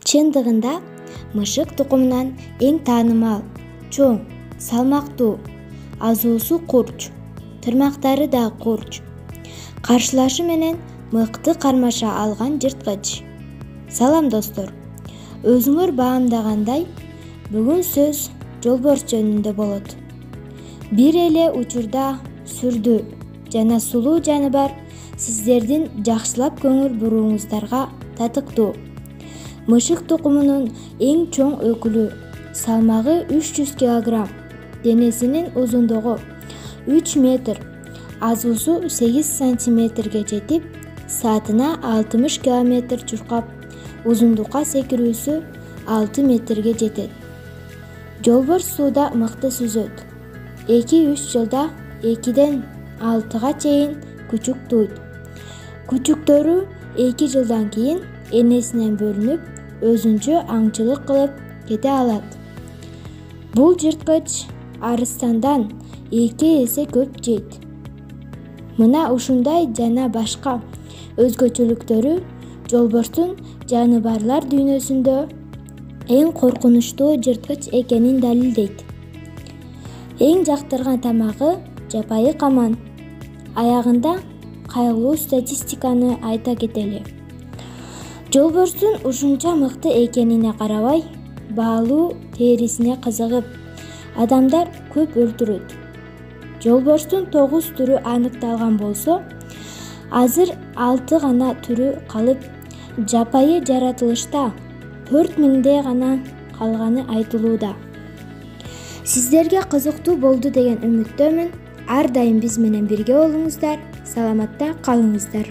Чындыгында мышык тукумунан эң таанымал, чоң, салмактуу, азуусу курч, тырмактары да курч. Каршылашы менен мыкты кармаша алган жырткыч. Салам достор, өзүңөр баамдагандай, бүгүн сөз жолборс жөнүндө болот. Бир эле учурда сүрдүү жана сулуу жаныбар сиздердин жакшылап көңүл бурууңуздарга татыктуу. Мышык тукумунун эң чоң өкүлү, салмагы 300 кг, денесинин узундугу 3 метр, азуусу 8 сантиметрге жетип, саатына 60 км чуркап, узундукка секирүүсү 6 метрге жетет. Жолборс сууда мыкты сүзөт. 2-3 жылда 2-ден 6-га чейин күчүк туйт. Күчүктөрү 2 жылдан кийин энесинен бөлүнүп, өзүнчө аңчылык кылып кете алат. Бул жырткыч арыстандан 2 эсе көп жейт. Мына ушундай жана башка өзгөчөлүктөрү жолборстун жаныбарлар дүйнөсүндө эң коркунучтуу жырткыч экенин далилдейт. Эң жактырган тамагы жапайы каман. Аягында кайгылуу статистиканы айта кетели. Жолборстун ушунча мыкты экенине карабай, баалуу терисине кызыгып, адамдар көп өлтүрөт. Жолборстун 9 түрү аныкталган болсо, азыр 6 гана түрү калып, жапайы жаратылышта 4000 гана калганы айтылууда. Сиздерге кызыктуу болду деген үмүттөмүн. Ар дайым биз менен бирге болуңуздар, саламатта калыңыздар.